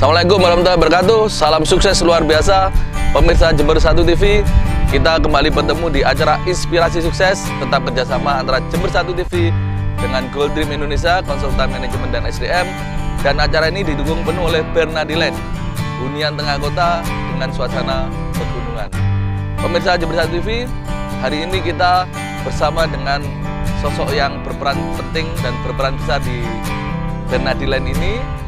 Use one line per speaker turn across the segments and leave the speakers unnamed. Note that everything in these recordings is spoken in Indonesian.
Assalamualaikum warahmatullahi wabarakatuh. Salam sukses luar biasa pemirsa Jember 1 TV. Kita kembali bertemu di acara Inspirasi Sukses, tetap kerjasama antara Jember 1 TV dengan Gold Dream Indonesia, konsultan manajemen dan SDM. Dan acara ini didukung penuh oleh Bernadiland, hunian tengah kota dengan suasana pegunungan. Pemirsa Jember 1 TV, hari ini kita bersama dengan sosok yang berperan penting dan berperan besar di Bernadiland ini.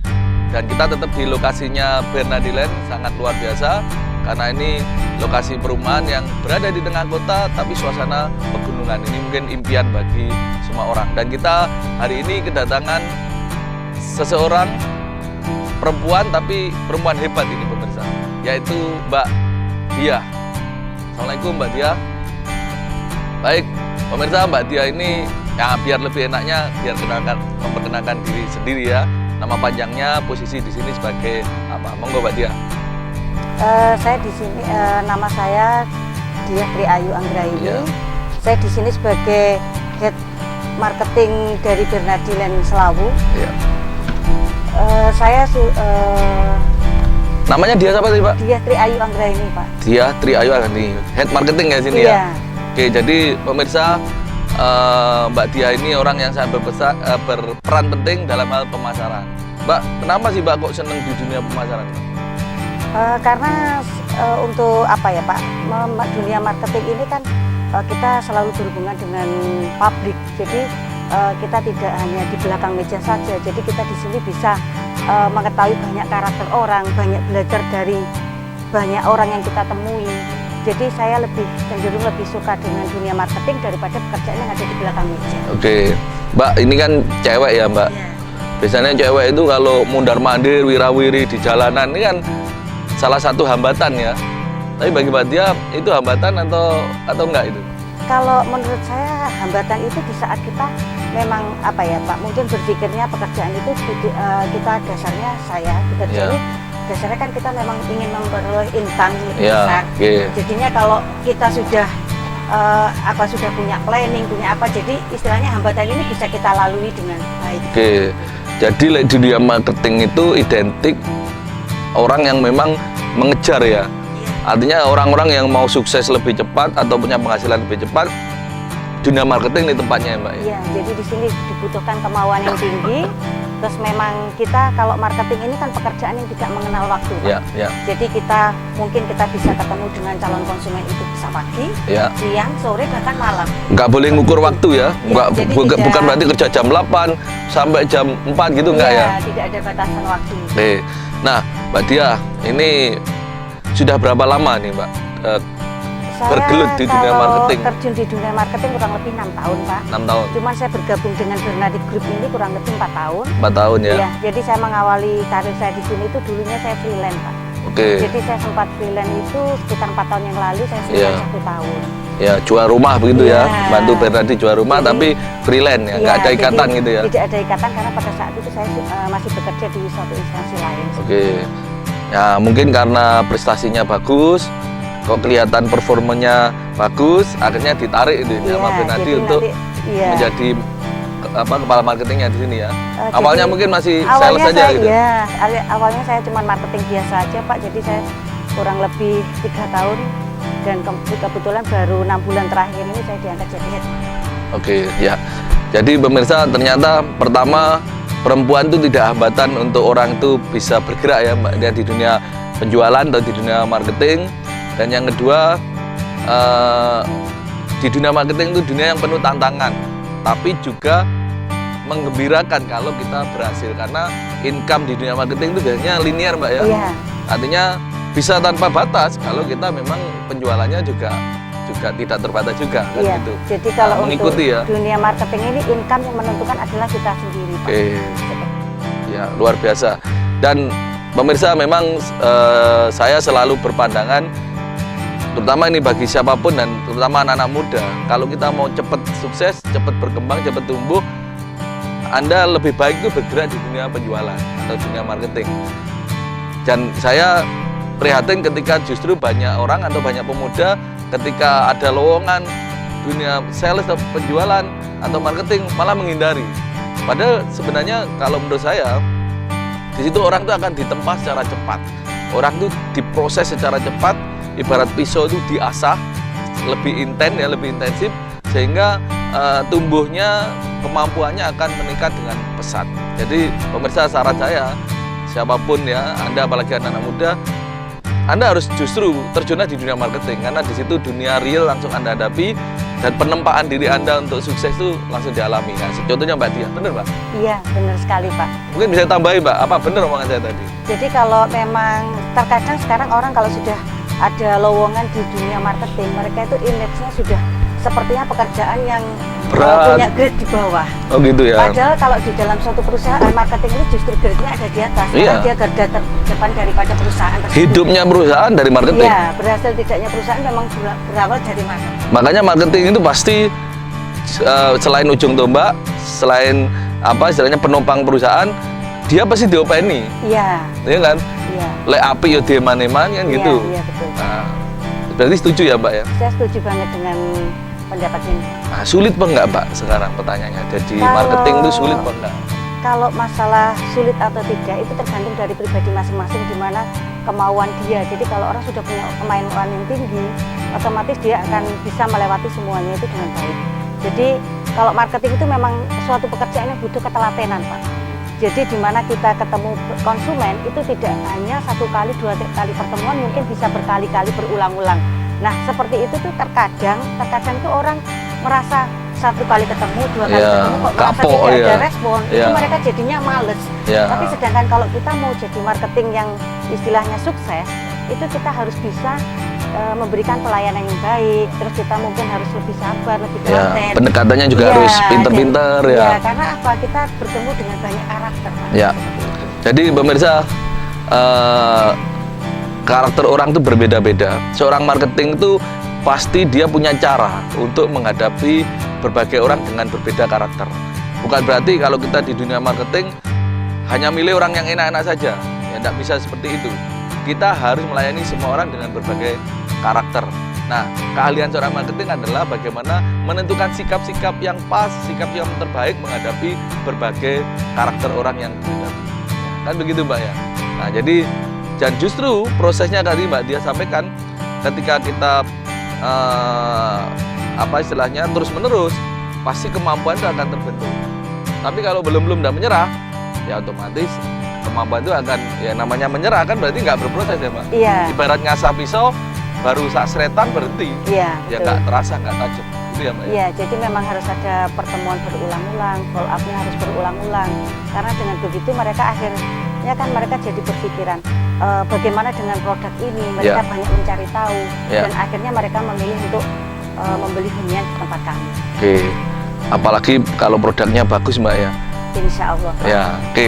Dan kita tetap di lokasinya Bernadiland, sangat luar biasa karena ini lokasi perumahan yang berada di tengah kota tapi suasana pegunungan. Ini mungkin impian bagi semua orang. Dan kita hari ini kedatangan seseorang perempuan, tapi perempuan hebat ini pemirsa, yaitu Mbak Dia. Assalamualaikum Mbak Dia. Baik pemirsa, Mbak Dia ini ya biar lebih enaknya biar memperkenalkan diri sendiri ya. Nama panjangnya, posisi di sini sebagai apa? Monggo Mbak Dia.
Saya di sini nama saya Dia Tri Ayu Anggraini.
Yeah.
Saya di sini sebagai head marketing dari Bernadiland Selawu.
Yeah. Namanya Dia siapa tadi Pak?
Dia Tri Ayu Anggraini Pak.
Dia Tri Ayu Anggraini, head marketing ya sini
Yeah.
ya. Oke, jadi pemirsa, Mbak Dia ini orang yang sangat berperan penting dalam hal pemasaran. Mbak, kenapa sih Mbak kok seneng di dunia pemasaran?
Karena untuk apa ya Pak, dunia marketing ini kan kita selalu berhubungan dengan publik. Jadi kita tidak hanya di belakang meja saja. Jadi kita di sini bisa mengetahui banyak karakter orang, banyak belajar dari banyak orang yang kita temui. Jadi saya cenderung lebih suka dengan dunia marketing daripada pekerjaan yang ada di belakang meja.
Oke, Mbak ini kan cewek ya Mbak.
Ya.
Biasanya cewek itu kalau mundar-mandir, wirawiri di jalanan ini kan salah satu hambatan ya. Tapi bagi Mbak Dia itu hambatan atau enggak itu?
Kalau menurut saya hambatan itu di saat kita memang apa ya Pak, mungkin berpikirnya pekerjaan itu kita dasarnya saya bekerja ini dasarnya kan kita memang ingin memperoleh income lebih besar.
Okay.
Jadinya kalau kita sudah sudah punya planning, punya apa, jadi istilahnya hambatan ini bisa kita lalui dengan baik.
Oke. Jadi dunia marketing itu identik orang yang memang mengejar ya. Artinya orang-orang yang mau sukses lebih cepat atau punya penghasilan lebih cepat, dunia marketing di tempatnya ya Mbak.
Iya, jadi di sini dibutuhkan kemauan yang tinggi. Terus memang kita kalau marketing ini kan pekerjaan yang tidak mengenal waktu, Pak.
Ya.
Jadi mungkin kita bisa ketemu dengan calon konsumen itu bisa pagi, siang, sore, bahkan malam.
Nggak boleh ngukur waktu ya, bukan berarti kerja jam 8 sampai jam 4 gitu enggak ya?
Tidak ada batasan waktu.
Nah Mbak Dia, ini sudah berapa lama nih Mbak bergelut di dunia marketing?
Terjun di dunia marketing kurang lebih 6 tahun Pak.
6 tahun?
Cuman saya bergabung dengan Bernadiland Group ini kurang lebih 4 tahun.
4 tahun ya?
Iya, jadi saya mengawali karir saya di sini itu dulunya saya freelance Pak.
Oke.
Jadi saya sempat freelance itu sekitar 4 tahun yang lalu, saya sudah 1 tahun.
Ya, jual rumah begitu ya, bantu Bernadi jual rumah tapi freelance ya, nggak ada ikatan gitu ya?
Tidak ada ikatan karena pada saat itu saya masih bekerja di suatu instansi lain.
Oke, ya mungkin karena prestasinya bagus, kok kelihatan performanya bagus, akhirnya ditarik itu sama Bernadi untuk menjadi kepala marketingnya di sini ya. Awalnya mungkin masih sales saja gitu.
Iya, awalnya saya cuma marketing biasa aja Pak. Jadi saya kurang lebih 3 tahun dan kebetulan baru 6 bulan terakhir ini saya diangkat jadi head.
Oke, ya. Jadi pemirsa, ternyata pertama perempuan itu tidak hambatan untuk orang itu bisa bergerak ya Mbak Dia di dunia penjualan atau di dunia marketing. Dan yang kedua, di dunia marketing itu dunia yang penuh tantangan, tapi juga menggembirakan kalau kita berhasil karena income di dunia marketing itu biasanya linear Mbak ya.
Iya.
Artinya bisa tanpa batas kalau kita memang penjualannya juga tidak terbatas juga kan gitu.
Jadi kalau
mengikuti
untuk dunia marketing ini income yang menentukan adalah kita sendiri Pak.
Oke. Ya, luar biasa. Dan pemirsa memang saya selalu berpandangan terutama ini bagi siapapun dan terutama anak-anak muda, kalau kita mau cepat sukses, cepat berkembang, cepat tumbuh, Anda lebih baik itu bergerak di dunia penjualan atau dunia marketing. Dan saya prihatin ketika justru banyak orang atau banyak pemuda ketika ada lowongan dunia sales atau penjualan atau marketing malah menghindari. Padahal sebenarnya kalau menurut saya Di situ orang tuh akan ditempa secara cepat. Orang tuh diproses secara cepat, ibarat pisau itu diasah lebih intens ya, lebih intensif, sehingga tumbuhnya kemampuannya akan meningkat dengan pesat. Jadi pemirsa, saran saya, siapapun ya, Anda apalagi anak-anak muda, Anda harus justru terjunlah di dunia marketing, karena di situ dunia real langsung Anda hadapi, dan penempaan diri Anda untuk sukses itu langsung dialami. Nah, contohnya Mbak Dia, benar Mbak?
Iya, benar sekali Pak.
Mungkin bisa tambahin Mbak, apa benar omongan saya tadi?
Jadi kalau memang terkadang sekarang orang kalau sudah ada lowongan di dunia marketing, mereka itu image-nya sudah sepertinya pekerjaan yang
Berat.
punya grade di bawah.
Oh gitu ya?
Padahal kalau di dalam suatu perusahaan marketing ini justru grade-nya ada di atas,
Iya.
karena dia garda terdepan daripada perusahaan tersebut.
Hidupnya perusahaan dari marketing.
Iya, berhasil tidaknya perusahaan memang berawal dari marketing.
Makanya marketing itu pasti selain ujung tombak, selain apa istilahnya penopang perusahaan, dia pasti diopeni,
Iya,
ya kan?
iya.
Lek api yo dieman-eman kan
Iya,
gitu.
iya betul.
Nah, berarti setuju ya Mbak ya?
Saya setuju banget dengan pendapat ini.
Nah, sulit apa enggak Mbak sekarang pertanyaannya? Jadi
Kalau-
marketing itu sulit apa enggak?
Kalau masalah sulit atau tidak itu tergantung dari pribadi masing-masing, di mana kemauan dia. Jadi kalau orang sudah punya kemauan yang tinggi, otomatis dia akan bisa melewati semuanya itu dengan baik. Jadi kalau marketing itu memang suatu pekerjaan yang butuh ketelatenan Pak. Jadi di mana kita ketemu konsumen itu tidak hanya 1 kali 2 kali pertemuan, mungkin bisa berkali-kali berulang-ulang. Nah seperti itu tuh terkadang tuh orang merasa 1 kali ketemu, 2 kali
Iya,
ketemu kok merasa
kapok,
tidak ada
iya.
respon,
Iya.
itu mereka jadinya males.
Ya.
Tapi sedangkan kalau kita mau jadi marketing yang istilahnya sukses, itu kita harus bisa memberikan pelayanan yang baik, terus kita mungkin harus lebih sabar, lebih
Ya,
telaten.
pendekatannya juga
Iya,
harus pinter-pinter ya.
Iya, karena apa? Kita bertemu dengan banyak karakter Pak.
Ya. Jadi pemirsa, karakter orang itu berbeda-beda. Seorang marketing itu pasti dia punya cara untuk menghadapi berbagai orang dengan berbeda karakter. Bukan berarti kalau kita di dunia marketing hanya milih orang yang enak-enak saja. Ya tidak bisa seperti itu. Kita harus melayani semua orang dengan berbagai karakter. Nah, keahlian seorang marketing adalah bagaimana menentukan sikap-sikap yang pas, sikap yang terbaik menghadapi berbagai karakter orang yang berbeda. Kan begitu Mbak ya. Nah, jadi dan justru prosesnya tadi Mbak Dia sampaikan, ketika kita apa istilahnya terus-menerus, pasti kemampuan itu akan terbentuk. Tapi kalau belum dan menyerah, ya otomatis kemampuan itu akan, ya namanya menyerah kan berarti nggak berproses ya Mbak.
Iya.
Ibarat ngasah pisau, baru saat seretan berhenti,
Iya,
ya
betul.
nggak terasa, nggak tajam. Gitu ya Mbak ya?
Iya, jadi memang harus ada pertemuan berulang-ulang, follow up-nya harus berulang-ulang. Karena dengan begitu mereka akhirnya kan mereka jadi berpikiran bagaimana dengan produk ini, mereka
Ya.
banyak mencari tahu,
Ya.
dan akhirnya mereka memilih untuk membeli hunian di tempat kami.
Oke, apalagi kalau produknya bagus Mbak ya.
Insya Allah. Pak.
Ya, oke.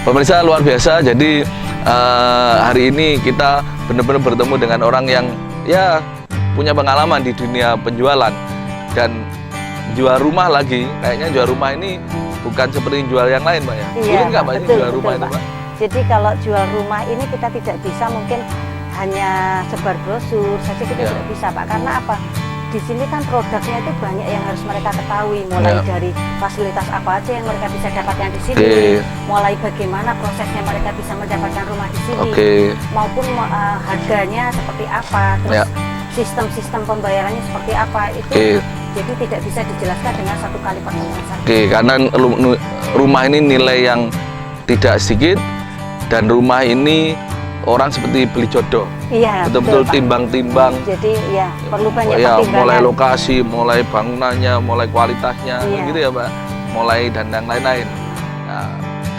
Pemirsa luar biasa. Jadi hari ini kita benar-benar bertemu dengan orang yang ya punya pengalaman di dunia penjualan dan jual rumah lagi. Kayaknya jual rumah ini bukan seperti jual yang lain, Mbak ya.
Iya,
Sulit nggak
Pak,
Mbak ini
betul,
jual rumah
betul,
itu,
Pak.
Mbak?
Jadi kalau jual rumah ini kita tidak bisa mungkin hanya sebar brosur saja, kita
Ya.
tidak bisa Pak. Karena apa? Di sini kan produknya itu banyak yang harus mereka ketahui, mulai
Ya.
dari fasilitas apa aja yang mereka bisa dapatkan di sini,
Oke.
mulai bagaimana prosesnya mereka bisa mendapatkan rumah di sini,
Oke.
maupun harganya seperti apa, terus
Ya.
sistem pembayarannya seperti apa, itu
Oke.
jadi tidak bisa dijelaskan dengan 1 kali pertemuan saja.
Oke, karena rumah ini nilai yang tidak sedikit dan rumah ini orang seperti beli jodoh.
Iya,
Betul-betul
Pak.
timbang-timbang.
Jadi ya perlu banyak
Ya,
pertimbangan.
mulai lokasi, mulai bangunannya, mulai kualitasnya,
Iya.
gitu ya Mbak. Mulai dan yang lain-lain. Nah,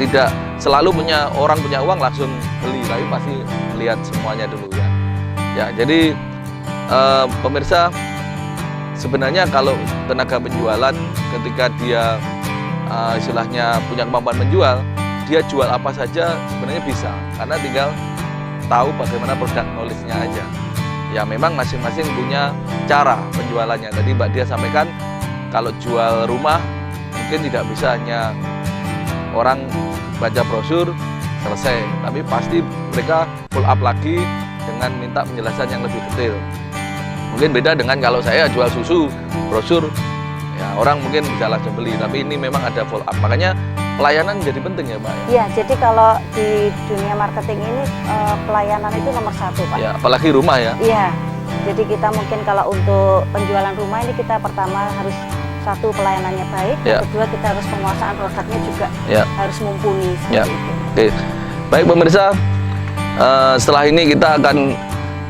tidak selalu orang punya uang langsung beli, tapi pasti melihat semuanya dulu ya. Ya, jadi pemirsa, sebenarnya kalau tenaga penjualan ketika dia istilahnya punya kemampuan menjual, dia jual apa saja sebenarnya bisa, karena tinggal tahu bagaimana produk knowledge-nya aja. Ya memang masing-masing punya cara penjualannya. Tadi Mbak Dia sampaikan kalau jual rumah mungkin tidak bisa hanya orang baca brosur selesai, tapi pasti mereka full up lagi dengan minta penjelasan yang lebih detail. Mungkin beda dengan kalau saya jual susu brosur, ya orang mungkin bisa langsung beli, tapi ini memang ada full up. Makanya pelayanan jadi penting ya Pak?
Iya, jadi kalau di dunia marketing ini pelayanan itu nomor 1 Pak.
Ya, apalagi rumah ya?
Iya, jadi kita mungkin kalau untuk penjualan rumah ini kita pertama harus satu pelayanannya baik,
Ya.
yang kedua kita harus penguasaan produknya juga
Ya.
harus mumpuni
Ya.
seperti itu.
Oke, baik pemirsa, setelah ini kita akan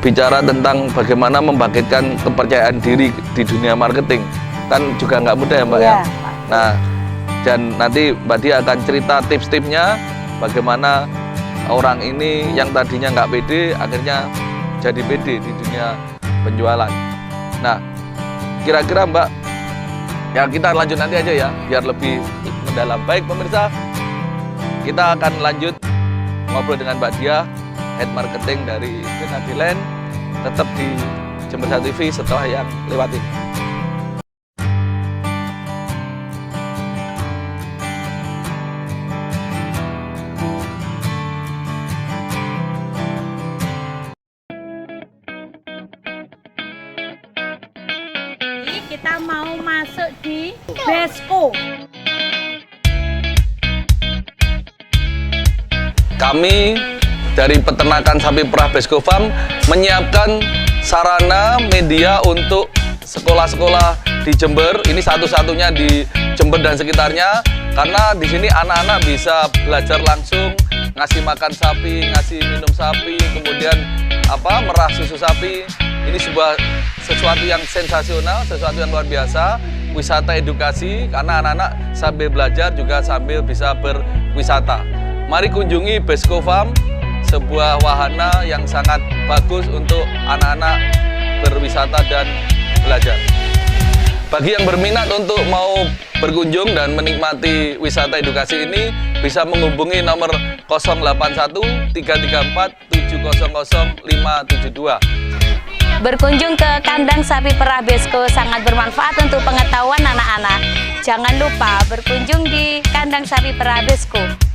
bicara tentang bagaimana membangkitkan kepercayaan diri di dunia marketing. Kan juga nggak mudah ya Mbak ya?
Iya, Pak.
Nah, dan nanti Mbak Dia akan cerita tips-tipsnya bagaimana orang ini yang tadinya nggak pede akhirnya jadi pede di dunia penjualan. Nah, kira-kira Mbak, ya kita lanjut nanti aja ya biar lebih mendalam. Baik pemirsa, kita akan lanjut ngobrol dengan Mbak Dia, Head Marketing dari Benadiland, tetap di Jember 1 TV setelah yang lewat ini.
Kita mau masuk di Besko.
Kami dari peternakan sapi perah Besko Farm menyiapkan sarana media untuk sekolah-sekolah di Jember. Ini satu-satunya di Jember dan sekitarnya, karena di sini anak-anak bisa belajar langsung ngasih makan sapi, ngasih minum sapi, kemudian merah susu sapi. Ini sesuatu yang sensasional, sesuatu yang luar biasa, wisata edukasi, karena anak-anak sambil belajar juga sambil bisa berwisata. Mari kunjungi Besko Farm, sebuah wahana yang sangat bagus untuk anak-anak berwisata dan belajar. Bagi yang berminat untuk mau berkunjung dan menikmati wisata edukasi ini, bisa menghubungi nomor 081 334 700 572.
Berkunjung ke kandang sapi perah Besko sangat bermanfaat untuk pengetahuan anak-anak. Jangan lupa berkunjung di kandang sapi perah Besko.